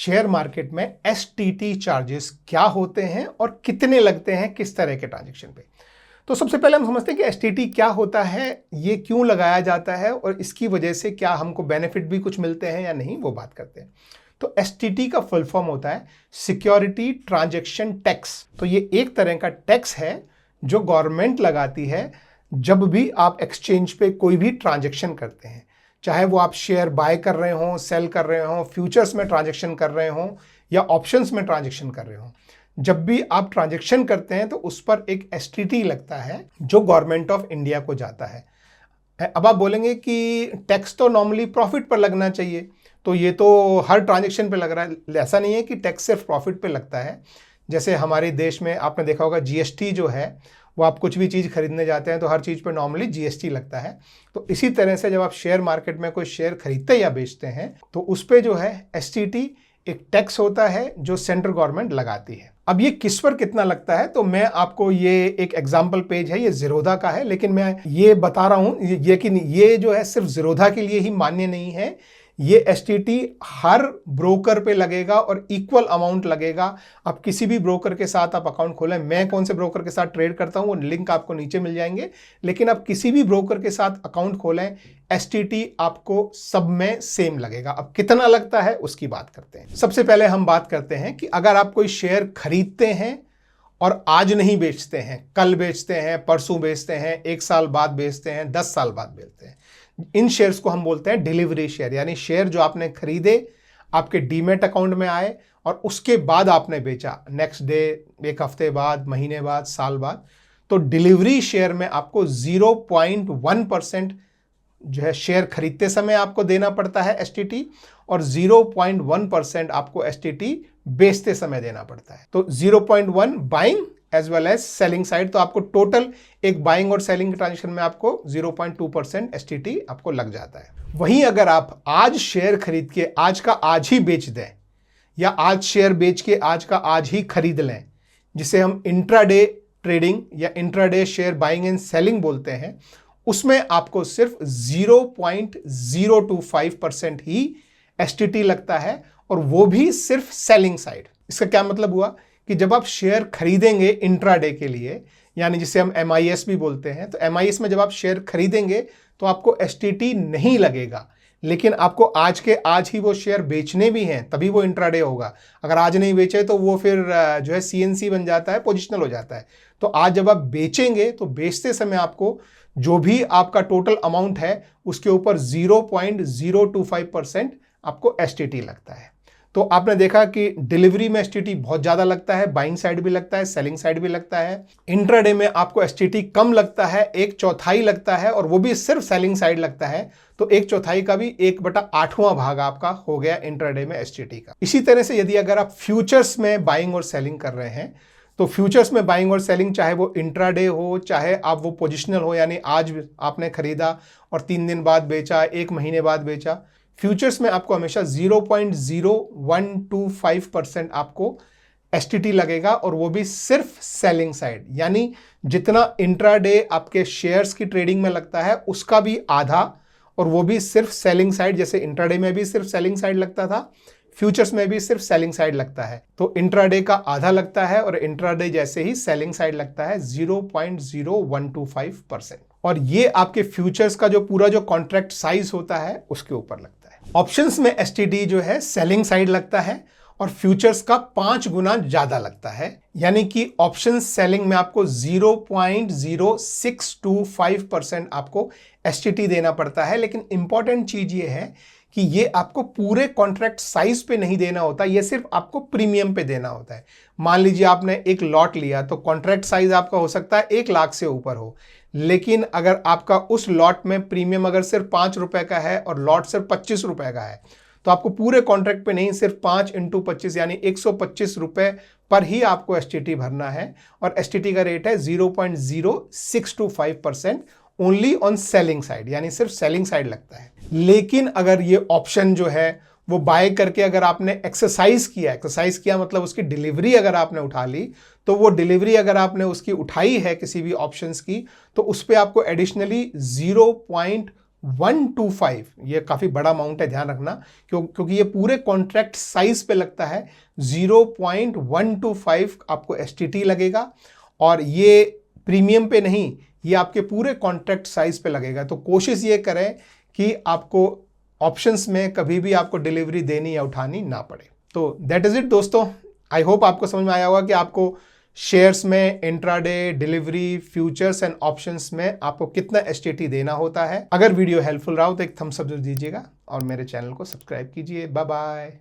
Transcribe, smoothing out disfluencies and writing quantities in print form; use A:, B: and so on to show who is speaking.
A: Share market में STT charges क्या होते हैं और कितने लगते हैं किस तरह के ट्रांजैक्शन पे। तो सबसे पहले हम समझते हैं कि एसटीटी क्या होता है, ये क्यों लगाया जाता है और इसकी वजह से क्या हमको बेनिफिट भी कुछ मिलते हैं या नहीं, वो बात करते हैं। तो एसटीटी का फुल फॉर्म होता है सिक्योरिटी ट्रांजैक्शन टैक्स। तो ये एक तरह का टैक्स है जो गवर्नमेंट लगाती है जब भी आप एक्सचेंज पे कोई भी ट्रांजैक्शन करते हैं, चाहे वो आप शेयर बाय कर रहे हो, सेल कर रहे हो, फ्यूचर्स में ट्रांजैक्शन कर रहे हो या ऑप्शंस में ट्रांजैक्शन कर रहे हो। जब भी आप ट्रांजैक्शन करते हैं तो उस पर एक एसटीटी लगता है जो गवर्नमेंट ऑफ इंडिया को जाता है। अब आप बोलेंगे कि टैक्स तो नॉर्मली प्रॉफिट पर लगना चाहिए, तो ये तो हर ट्रांजैक्शन पे लग रहा है। ऐसा नहीं है कि टैक्स सिर्फ प्रॉफिट पे लगता है। जैसे हमारे देश में आपने देखा होगा जीएसटी जो है, वो आप कुछ भी चीज़ खरीदने जाते हैं तो हर चीज़ पे नॉर्मली जीएसटी लगता है। तो इसी तरह से जब आप शेयर मार्केट में कोई शेयर खरीदते या बेचते हैं तो उस पर जो है एसटीटी एक टैक्स होता है जो सेंट्रल गवर्नमेंट लगाती है। अब ये किस पर कितना लगता है, तो मैं आपको ये एक एग्जाम्पल पेज है, ये ज़ीरोधा का है, लेकिन मैं ये बता रहा हूँ ये जो है सिर्फ ज़ीरोधा के लिए ही मान्य नहीं है। ये एसटीटी हर ब्रोकर पे लगेगा और इक्वल अमाउंट लगेगा। आप किसी भी ब्रोकर के साथ आप अकाउंट खोलें, मैं कौन से ब्रोकर के साथ ट्रेड करता हूं वो लिंक आपको नीचे मिल जाएंगे, लेकिन आप किसी भी ब्रोकर के साथ अकाउंट खोलें, एसटीटी आपको सब में सेम लगेगा। अब कितना लगता है उसकी बात करते हैं। सबसे पहले हम बात करते हैं कि अगर आप कोई शेयर खरीदते हैं और आज नहीं बेचते हैं, कल बेचते हैं, परसों बेचते हैं, 1 साल बाद बेचते हैं, 10 साल बाद बेचते हैं, इन शेयर्स को हम बोलते हैं डिलीवरी शेयर। यानी शेयर जो आपने खरीदे, आपके डीमेट अकाउंट में आए और उसके बाद आपने बेचा, नेक्स्ट डे, 1 हफ्ते बाद, महीने बाद, साल बाद। तो डिलीवरी शेयर में आपको 0.1% जो है शेयर खरीदते समय आपको देना पड़ता है एसटीटी, और 0.1% आपको एसटीटी बेचते समय देना पड़ता है। तो 0.1 buying as well as selling side, तो आपको टोटल एक बाइंग और सेलिंग ट्रांजेक्शन में आपको 0.2% एसटीटी आपको लग जाता है। वहीं अगर आप आज शेयर खरीद के आज का आज ही बेच दें या आज शेयर बेच के आज का आज ही खरीद लें, जिसे हम इंट्राडे ट्रेडिंग या intraday share buying and selling बोलते हैं, उसमें आपको सिर्फ 0.025% ही एसटीटी लगता है, और वो भी सिर्फ सेलिंग साइड। इसका क्या मतलब हुआ कि जब आप शेयर खरीदेंगे इंट्राडे के लिए, यानी जिसे हम एमआईएस भी बोलते हैं, तो एमआईएस में जब आप शेयर खरीदेंगे तो आपको एसटीटी नहीं लगेगा, लेकिन आपको आज के आज ही वो शेयर बेचने भी हैं, तभी वो इंट्राडे होगा। अगर आज नहीं बेचे तो वो फिर जो है सीएनसी बन जाता है, पोजिशनल हो जाता है। तो आज जब आप बेचेंगे तो बेचते समय आपको जो भी आपका टोटल अमाउंट है उसके ऊपर 0.025% आपको एसटीटी लगता है। तो आपने देखा कि डिलीवरी में एसटीटी बहुत ज़्यादा लगता है, बाइंग साइड भी लगता है, सेलिंग साइड भी लगता है। इंट्राडे में आपको एसटीटी कम लगता है, 1/4 लगता है, और वो भी सिर्फ सेलिंग साइड लगता है। तो 1/4 का भी 1/8वां भाग आपका हो गया इंट्राडे में एसटीटी का। इसी तरह से यदि अगर आप फ्यूचर्स में बाइंग और सेलिंग कर रहे हैं, तो फ्यूचर्स में बाइंग और सेलिंग चाहे वो इंट्राडे हो, चाहे आप वो पोजिशनल हो, यानी आज आपने खरीदा और 3 दिन बाद बेचा, 1 महीने बाद बेचा, फ्यूचर्स में आपको हमेशा 0.0125% आपको एसटीटी लगेगा, और वो भी सिर्फ सेलिंग साइड। यानी जितना इंट्राडे आपके शेयर्स की ट्रेडिंग में लगता है उसका भी आधा, और वो भी सिर्फ सेलिंग साइड। जैसे इंट्राडे में भी सिर्फ सेलिंग साइड लगता था, फ्यूचर्स में भी सिर्फ सेलिंग साइड लगता है। तो इंट्राडे का आधा लगता है और इंट्राडे जैसे ही सेलिंग साइड लगता है 0.0125%। और ये आपके फ्यूचर्स का जो पूरा जो कॉन्ट्रैक्ट साइज होता है उसके ऊपर लगता है। ऑप्शंस में एसटीटी जो है सेलिंग साइड लगता है और फ्यूचर्स का 5 गुना ज्यादा लगता है। यानी कि ऑप्शन सेलिंग में आपको 0.0625% आपको एसटीटी देना पड़ता है। लेकिन इंपॉर्टेंट चीज ये है कि ये आपको पूरे कॉन्ट्रैक्ट साइज पे नहीं देना होता, ये सिर्फ आपको प्रीमियम पे देना होता है। मान लीजिए आपने एक लॉट लिया तो कॉन्ट्रैक्ट साइज आपका हो सकता है 1 लाख से ऊपर हो, लेकिन अगर आपका उस लॉट में प्रीमियम अगर सिर्फ 5 रुपए का है और लॉट सिर्फ 25 रुपए का है, तो आपको पूरे कॉन्ट्रैक्ट पे नहीं, सिर्फ 5 × 25 यानी 125 रुपए पर ही आपको एसटीटी भरना है। और एसटीटी का रेट है 0.0625% ओनली ऑन सेलिंग साइड, यानी सिर्फ सेलिंग साइड लगता है। लेकिन अगर ये ऑप्शन जो है वो बाय करके अगर आपने एक्सरसाइज किया मतलब उसकी डिलीवरी अगर आपने उठा ली, तो वो डिलीवरी अगर आपने उसकी उठाई है किसी भी ऑप्शंस की, तो उस पर आपको एडिशनली 0.125, ये काफ़ी बड़ा अमाउंट है, ध्यान रखना, क्योंकि ये पूरे कॉन्ट्रैक्ट साइज पे लगता है। 0.125 आपको STT लगेगा, और ये प्रीमियम पे नहीं, ये आपके पूरे कॉन्ट्रैक्ट साइज पे लगेगा। तो कोशिश ये करें कि आपको ऑप्शंस में कभी भी आपको डिलीवरी देनी या उठानी ना पड़े। तो दैट इज इट दोस्तों। आई होप आपको समझ में आया होगा कि आपको शेयर्स में intraday, delivery, futures and options में आपको कितना STT देना होता है। अगर वीडियो हेल्पफुल रहा हो तो एक थम्स अप जरूर दीजिएगा और मेरे चैनल को सब्सक्राइब कीजिए। Bye bye.